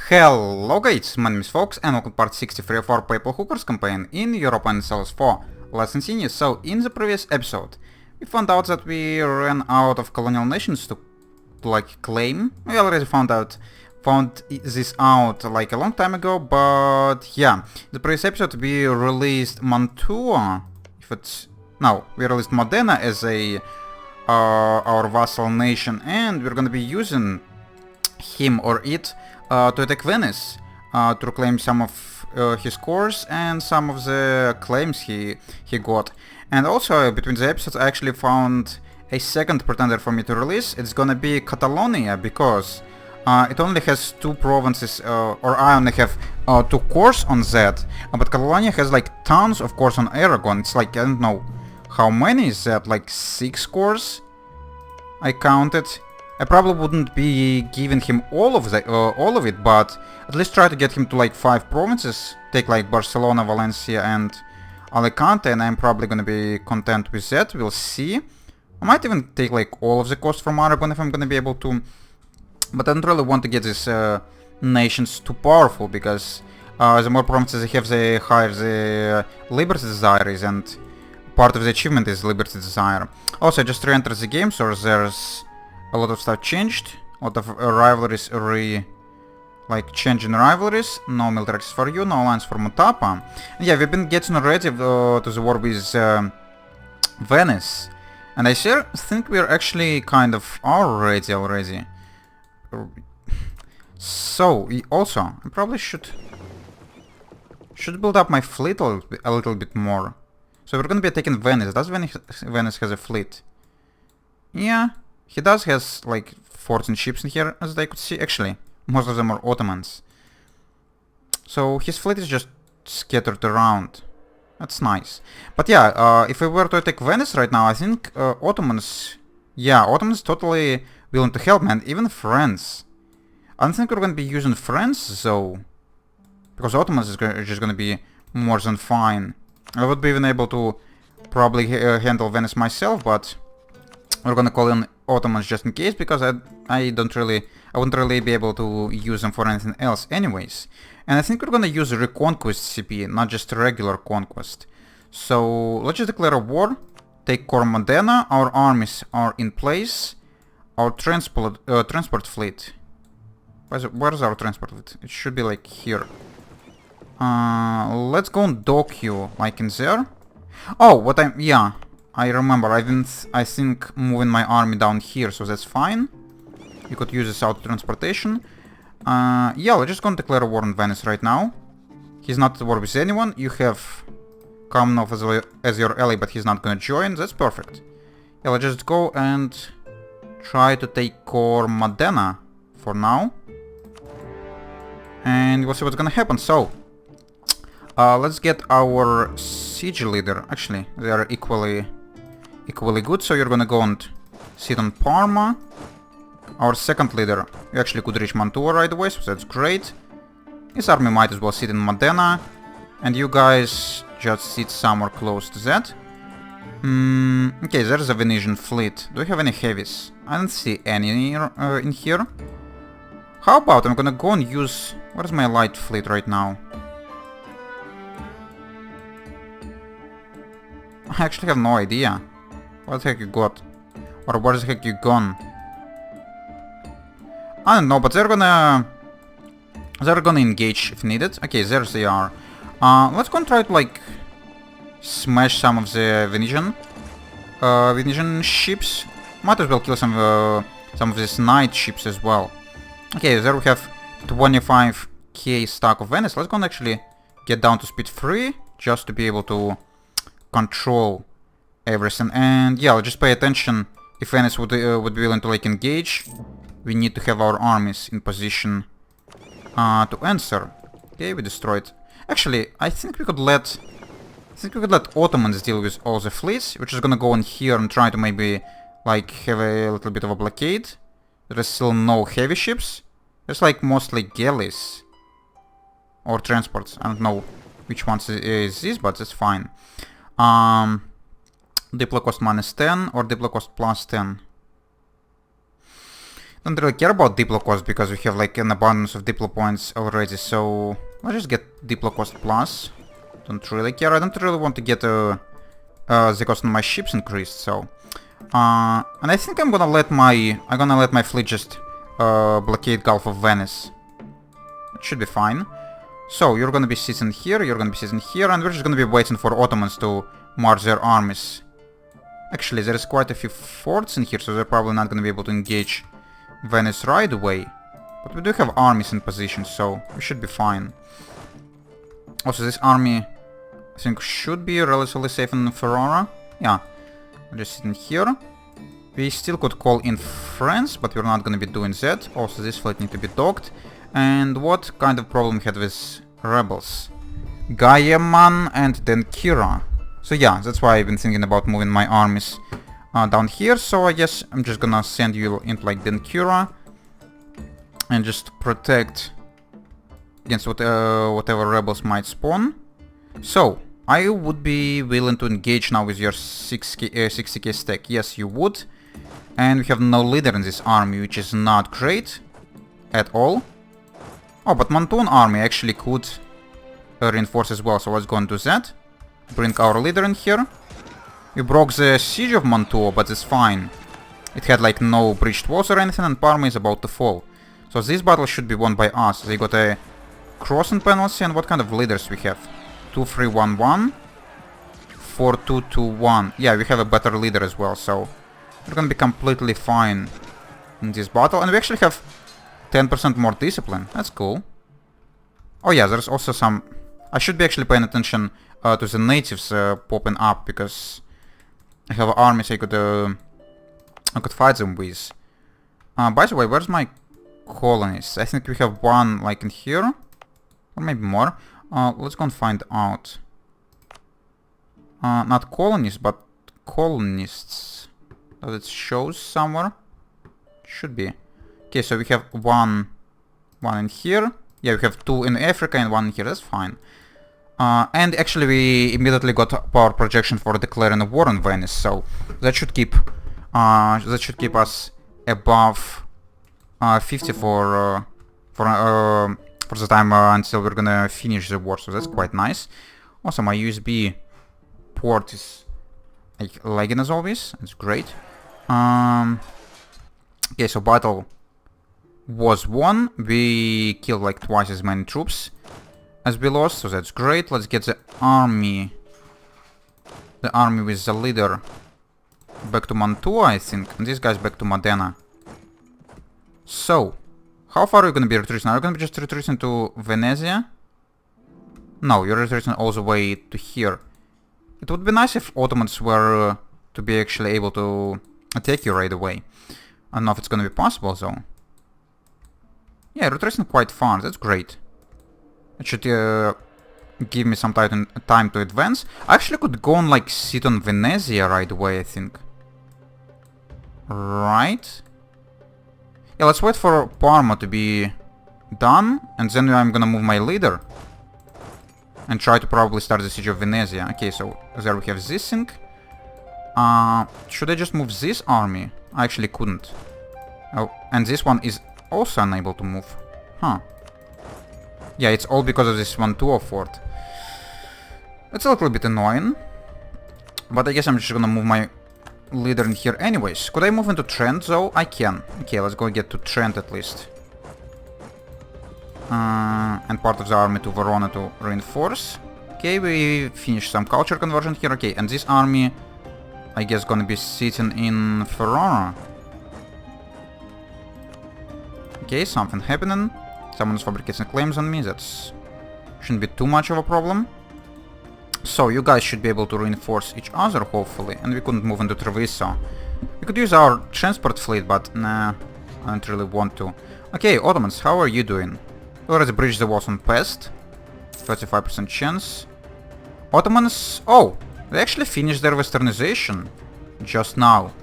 Hello guys, my name is Fox and welcome to part 63 of our Papal Hookers campaign in Europa Universalis 4. Let's continue. So, in the previous episode, we found out that we ran out of colonial nations to claim. We already found this out like a long time ago, but yeah. The previous episode we released Mantua, we released Modena as our vassal nation, and we're gonna be using him or it to attack Venice, to reclaim some of his cores and some of the claims he got. And also, between the episodes, I actually found a second pretender for me to release. It's gonna be Catalonia, because it only has two provinces, or I only have two cores on that, but Catalonia has like tons of cores on Aragon. It's like, I don't know how many is that, like 6 cores I counted. I probably wouldn't be giving him all of it, but at least try to get him to like 5 provinces. Take like Barcelona, Valencia and Alicante, and I'm probably gonna be content with that. We'll see. I might even take like all of the coast from Aragon if I'm gonna be able to. But I don't really want to get these nations too powerful, because the more provinces they have, the higher the liberty desire is, and part of the achievement is liberty desire. Also, I just re-entered the game, so there's a lot of stuff changed. A lot of rivalries changing rivalries. No militaries for you, no alliance for Mutapa. And yeah, we've been getting ready to the war with Venice. And I think we're actually kind of ready already. So, also, I probably should build up my fleet a little bit more. So we're gonna be taking Venice. Does Venice has a fleet? Yeah. He does has like 14 ships in here, as I could see. Actually, most of them are Ottomans. So his fleet is just scattered around. That's nice. But yeah, if we were to attack Venice right now, I think Ottomans totally willing to help, man. Even France. I don't think we're gonna be using France though, because Ottomans is just gonna be more than fine. I would be even able to probably handle Venice myself, but we're gonna call in Ottomans just in case, because I wouldn't really be able to use them for anything else anyways. And I think we're gonna use Reconquest CP, not just regular conquest. So let's just declare a war, take core Modena, our armies are in place, our transport fleet. Where's our transport fleet? It should be like here. Let's go and dock you, like in there. Oh, I remember, I think moving my army down here, so that's fine. You could use this auto transportation. Yeah, we're just gonna declare a war on Venice right now. He's not at war with anyone. You have Kamenov as your ally, but he's not gonna join. That's perfect. Yeah, let's just go and try to take core Modena for now. And we'll see what's gonna happen. So, let's get our siege leader. Actually, they are equally good, so you're gonna go and sit on Parma. Our second leader, you actually could reach Mantua right away, so that's great. His army might as well sit in Modena, and you guys just sit somewhere close to that. Okay, there's a Venetian fleet. Do we have any heavies? I don't see any in here. How about I'm gonna go and use... Where's my light fleet right now? I actually have no idea. What the heck you got? Or where the heck you gone? I don't know, but they're gonna engage if needed. Okay, there they are. Let's go and try to like smash some of the Venetian ships. Might as well kill some of these knight ships as well. Okay, there we have 25k stock of Venice. Let's go and actually get down to speed 3 just to be able to control everything. And yeah, just pay attention. If Venice would be willing to like engage, we need to have our armies in position to answer. Okay, we destroyed. Actually, I think we could let Ottomans deal with all the fleets. We're just gonna go in here and try to maybe like have a little bit of a blockade. There is still no heavy ships. There's like mostly galleys or transports. I don't know which ones is this, but that's fine. Diplo cost -10 or Diplo cost +10. Don't really care about Diplo cost because we have like an abundance of Diplo points already, so let's just get Diplo cost plus. Don't really care. I don't really want to get the cost on my ships increased, so and I think I'm gonna let my fleet just blockade Gulf of Venice. It should be fine. So you're gonna be sitting here, you're gonna be sitting here, and we're just gonna be waiting for Ottomans to march their armies. Actually, there is quite a few forts in here, so they're probably not gonna be able to engage Venice right away. But we do have armies in position, so we should be fine. Also, this army, I think, should be relatively safe in Ferrara. Yeah, we're just sitting here. We still could call in France, but we're not gonna be doing that. Also, this fleet need to be docked. And what kind of problem we had with rebels? Gaiaman and then Kira. So yeah, that's why I've been thinking about moving my armies down here. So I guess I'm just gonna send you into like Denkura and just protect against whatever rebels might spawn. So I would be willing to engage now with your 60k stack. Yes, you would. And we have no leader in this army, which is not great at all. Oh, but Mantoon army actually could reinforce as well, so let's go and do that. Bring our leader in here. We broke the siege of Mantua, but it's fine. It had like no breached walls or anything, and Parma is about to fall. So this battle should be won by us. They got a crossing penalty, and what kind of leaders we have? 2-3-1-1, 4-2-2-1. Yeah, we have a better leader as well, so we're gonna be completely fine in this battle. And we actually have 10% more discipline. That's cool. Oh yeah, there's also some... I should be actually paying attention to the natives popping up, because I have armies I could fight them with. By the way, where's my colonies? I think we have one like in here, or maybe more. Let's go and find out. Not colonies, but colonists. Does it show somewhere? Should be. Okay, so we have one in here. Yeah, we have 2 in Africa and 1 in here. That's fine. And actually we immediately got power projection for declaring a war on Venice, so that should keep us above 50 for the time until we're gonna finish the war. So that's quite nice. Also, my USB port is like lagging as always. It's great. Okay, so battle was won. We killed like twice as many troops as we lost, so that's great. Let's get the army with the leader back to Mantua, I think, and these guys back to Modena. So, how far are you gonna be retreating? Are you gonna be just retreating to Venezia? No, you're retreating all the way to here. It would be nice if Ottomans were to be actually able to attack you right away. I don't know if it's gonna be possible though. Yeah, retreating quite far, that's great. It should give me some time to advance. I actually could go and like sit on Venezia right away, I think. Right? Yeah, let's wait for Parma to be done, and then I'm gonna move my leader and try to probably start the siege of Venezia. Okay, so there we have this thing. Should I just move this army? I actually couldn't. Oh, and this one is also unable to move. Huh. Yeah, it's all because of this 1-2 fort. It's a little bit annoying, but I guess I'm just gonna move my leader in here anyways. Could I move into Trent though? I can. Okay, let's go get to Trent at least. And part of the army to Verona to reinforce. Okay, we finished some culture conversion here. Okay, and this army, I guess, gonna be sitting in Ferrara. Okay, something happening. Someone's fabricating claims on me. That's shouldn't be too much of a problem. So you guys should be able to reinforce each other, hopefully. And we couldn't move into Treviso. We could use our transport fleet, but nah, I don't really want to. Okay, Ottomans, how are you doing? We already breached the walls on Pest. 35% chance. Ottomans... Oh! They actually finished their westernization just now.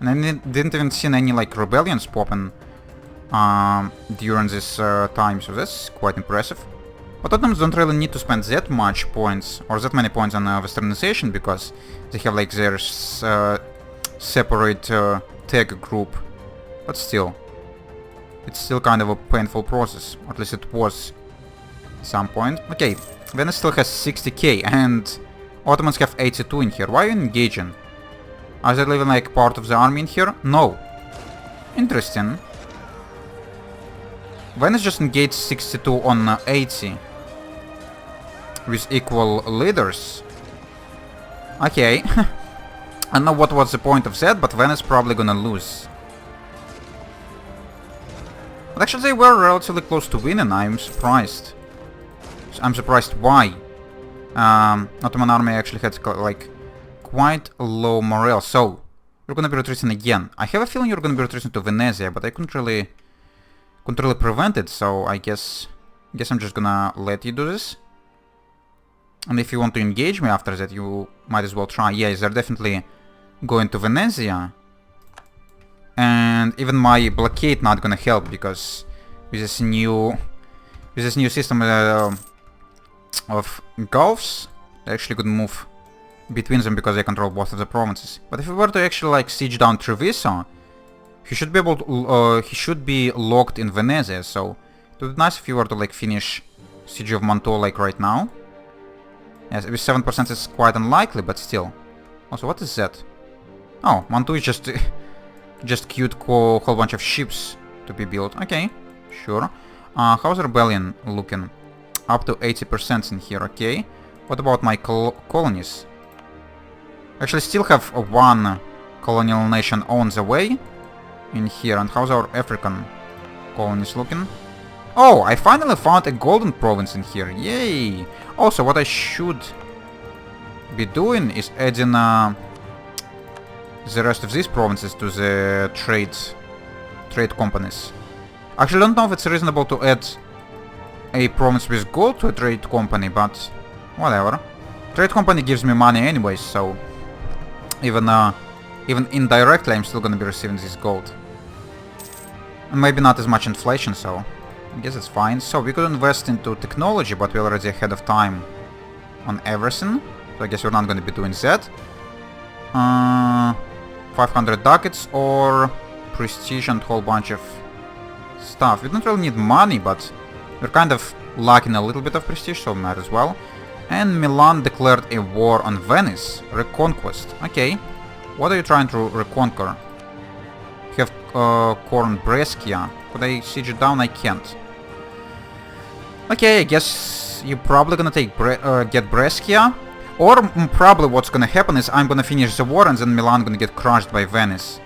And I didn't even see any like rebellions popping during this time, so that's quite impressive. But Ottomans don't really need to spend that much points, or that many points on westernization, because they have like their separate tag group. But still, it's still kind of a painful process. At least it was at some point. Okay, Venice still has 60k and Ottomans have 82 in here. Why are you engaging? Are they living like part of the army in here? No. Interesting. Venice just engaged 62 on 80. With equal leaders. Okay. I don't know what was the point of that, but Venice probably gonna lose. But actually they were relatively close to winning, I'm surprised. I'm surprised why. Ottoman army actually had like quite low morale. So, you're gonna be retreating again. I have a feeling you're gonna be retreating to Venezia, but I couldn't really prevent it, so I guess I'm just gonna let you do this. And if you want to engage me after that, you might as well try. Yeah, they're definitely going to Venezia. And even my blockade not gonna help, because with this new system of gulfs, they actually could move between them because they control both of the provinces. But if we were to actually like siege down Treviso, he should be able to, he should be locked in Venezia. So it would be nice if you were to like finish siege of Mantua like right now. Yes, with 7% is quite unlikely, but still. Also, what is that? Oh, Mantua is just just cute whole bunch of ships to be built. Okay, sure. How's rebellion looking? Up to 80% in here. Okay. What about my colonies? Actually, still have one colonial nation on the way in here. And how's our African colonies looking? Oh, I finally found a golden province in here. Yay! Also, what I should be doing is adding the rest of these provinces to the trade companies. Actually, I don't know if it's reasonable to add a province with gold to a trade company, but whatever. Trade company gives me money anyways, so even indirectly I'm still gonna be receiving this gold. And maybe not as much inflation, so I guess it's fine. So we could invest into technology, but we're already ahead of time on everything. So I guess we're not going to be doing that. 500 ducats or prestige and whole bunch of stuff. We don't really need money, but we're kind of lacking a little bit of prestige, so might as well. And Milan declared a war on Venice. Reconquest. Okay. What are you trying to reconquer? You have Corn Brescia. Could I siege it down? I can't. Okay, I guess you're probably gonna take get Brescia. Or probably what's gonna happen is I'm gonna finish the war and then Milan gonna get crushed by Venice.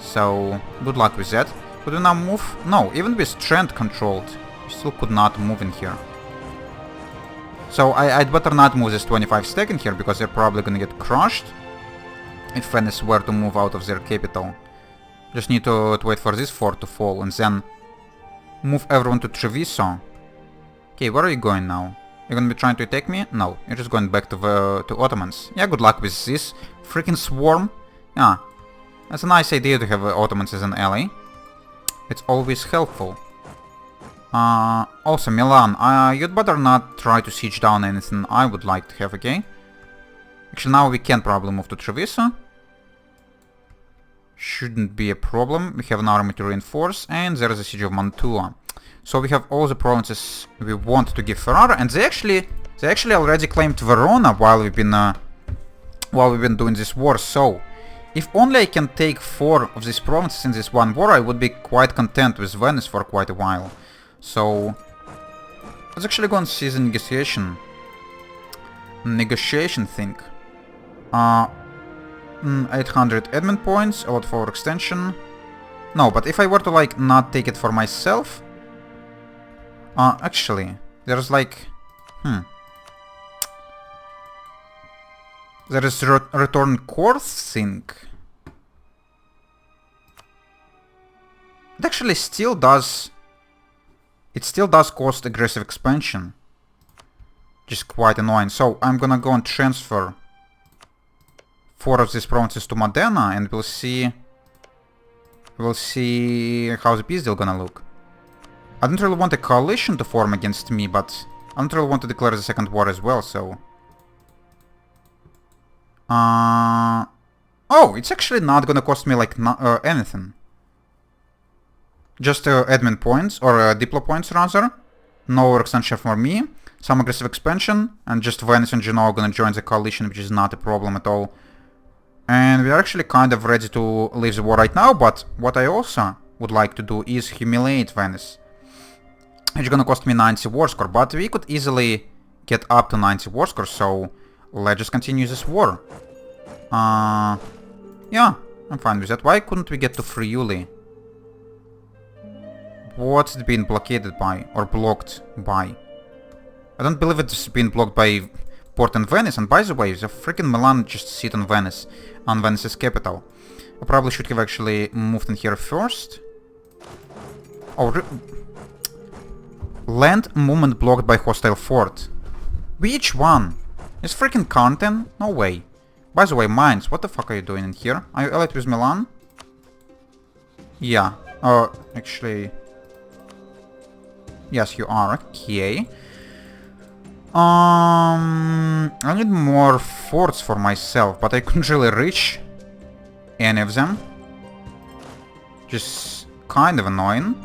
So, good luck with that. Could we now move? No, even with Trent controlled, we still could not move in here. So I'd better not move this 25 stack in here, because they're probably gonna get crushed if Venice were to move out of their capital. Just need to wait for this fort to fall and then move everyone to Treviso. Okay, where are you going now? You're gonna be trying to attack me? No, you're just going back to Ottomans. Yeah, good luck with this freaking swarm. Yeah, that's a nice idea to have Ottomans as an ally. It's always helpful. Also, Milan, you'd better not try to siege down anything I would like to have, okay? Actually, now we can probably move to Treviso. Shouldn't be a problem. We have an army to reinforce, and there is a siege of Mantua. So we have all the provinces we want to give Ferrara, and they actually already claimed Verona while we've been doing this war. So if only I can take 4 of these provinces in this one war, I would be quite content with Venice for quite a while. So let's actually go and see the negotiation thing. 800 admin points, a lot for extension. No, but if I were to like not take it for myself, actually, there's like, there is return course thing. It actually still does. It still does cost aggressive expansion, which is quite annoying. So I'm gonna go and transfer 4 of these provinces to Modena, and we'll see how the peace deal gonna look. I don't really want a coalition to form against me, but I don't really want to declare the second war as well, so... Oh, it's actually not gonna cost me, like, anything. Just admin points, or diplo points rather. No overextension for me. Some aggressive expansion, and just Venice and Genoa are gonna join the coalition, which is not a problem at all. And we are actually kind of ready to leave the war right now, but what I also would like to do is humiliate Venice. It's gonna cost me 90 war score, but we could easily get up to 90 war score, so let's just continue this war. Yeah, I'm fine with that. Why couldn't we get to Friuli? What's it been blockaded by, or blocked by? I don't believe it's been blocked by Port and Venice, and by the way, the freaking Milan just sit on Venice's capital. I probably should have actually moved in here first. Oh, land movement blocked by hostile fort. Which one? Is freaking Carnten? No way. By the way, mines, what the fuck are you doing in here? Are you allied with Milan? Yeah. Oh, actually... Yes, you are. Okay. I need more forts for myself, but I couldn't really reach any of them. Just kind of annoying.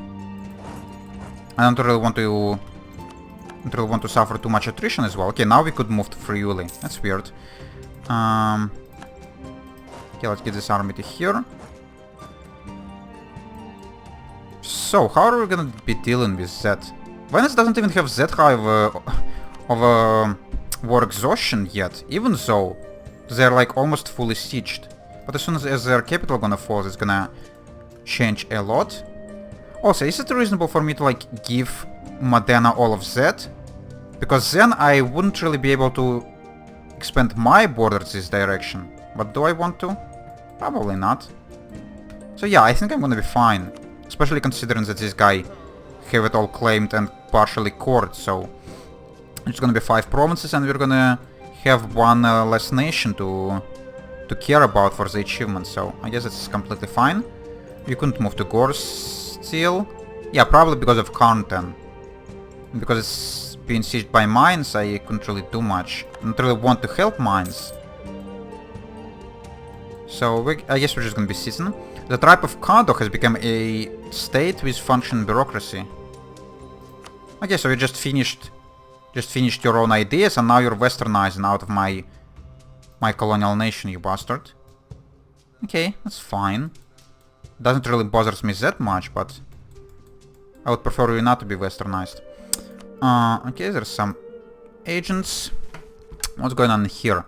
I don't really want to suffer too much attrition as well. Okay, now we could move to Friuli. That's weird. Okay, let's get this army to here. So, how are we gonna be dealing with that? Venice doesn't even have that high of war exhaustion yet, even though they're like almost fully sieged. But as soon as their capital gonna fall, it's gonna change a lot. Also, is it reasonable for me to like give Modena all of that? Because then I wouldn't really be able to expand my borders this direction. But do I want to? Probably not. So yeah, I think I'm gonna be fine. Especially considering that this guy have it all claimed and partially cored, so... It's gonna be 5 provinces and we're gonna have one less nation to care about for the achievement, so I guess it's completely fine. You couldn't move to Gors still. Yeah, probably because of Carnten. Because it's being sieged by mines, I couldn't really do much. I don't really want to help mines. So I guess we're just gonna be citizen. The tribe of Kado has become a state with functioning bureaucracy. Okay, so you just finished your own ideas and now you're westernizing out of my colonial nation, you bastard. Okay, that's fine. Doesn't really bother me that much, but I would prefer you not to be westernized. Okay, there's some agents. What's going on here?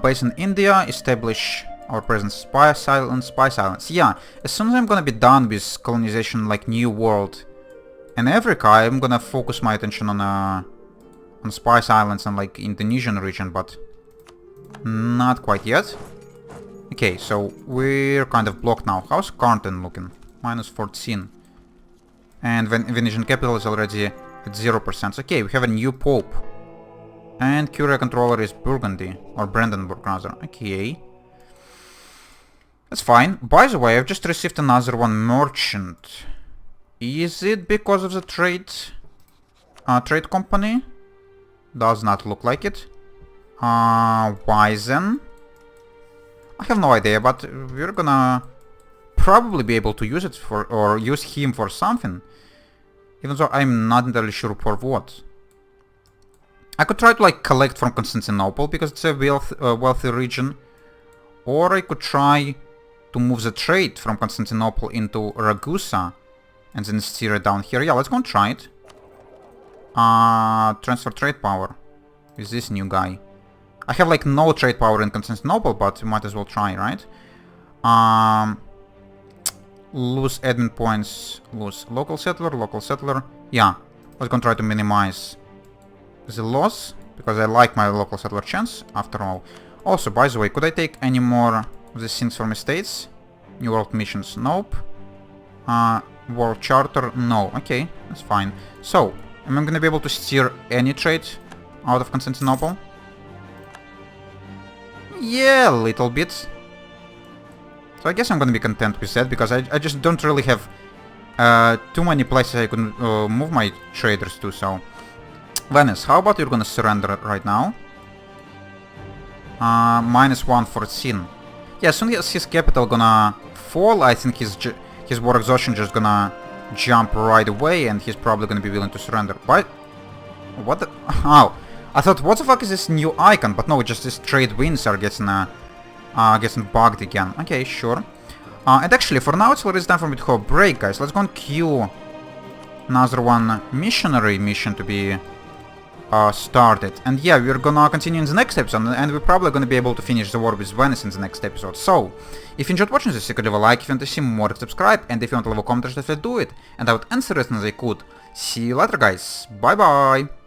Base in India, establish our presence. Spy silence. Yeah, as soon as I'm gonna be done with colonization like New World and Africa, I'm gonna focus my attention on Spice Islands and like Indonesian region, but not quite yet. Okay, so we're kind of blocked now. How's Carnten looking? -14. And Venetian capital is already at 0%. Okay, we have a new pope. And Curia controller is Burgundy, or Brandenburg rather. Okay. That's fine. By the way, I've just received another one, merchant. Is it because of the trade company? Does not look like it. Why then? I have no idea, but we're gonna probably be able to use it for, or use him for something. Even though I'm not entirely sure for what. I could try to like collect from Constantinople because it's a wealthy region. Or I could try to move the trade from Constantinople into Ragusa and then steer it down here. Yeah, let's go and try it. Transfer trade power with this new guy. I have like no trade power in Constantinople, but we might as well try, right? Lose admin points, lose local settler. Yeah, let's go try to minimize the loss, because I like my local settler chance, after all. Also, by the way, could I take any more of these things from estates? New World missions, nope. World Charter, no. Okay, that's fine. So, am I gonna be able to steer any trade out of Constantinople? Yeah, a little bit. So I guess I'm gonna be content with that, because I just don't really have too many places I could move my traders to, so... Venice, how about you're gonna surrender right now? -114. Yeah, as soon as his capital gonna fall, I think his war exhaustion just gonna jump right away, and he's probably gonna be willing to surrender. What? What the? Oh, I thought, what the fuck is this new icon? But no, just these trade winds are getting bugged again. Okay, sure. And actually, for now, it's already time for me to have a break, guys. Let's go and queue another one missionary mission to be started. And yeah, we're gonna continue in the next episode, and we're probably gonna be able to finish the war with Venice in the next episode. So, if you enjoyed watching this, you could leave a like. If you want to see more, subscribe. And if you want to leave a comment, just do it. And I would answer as soon as I could. See you later, guys. Bye bye.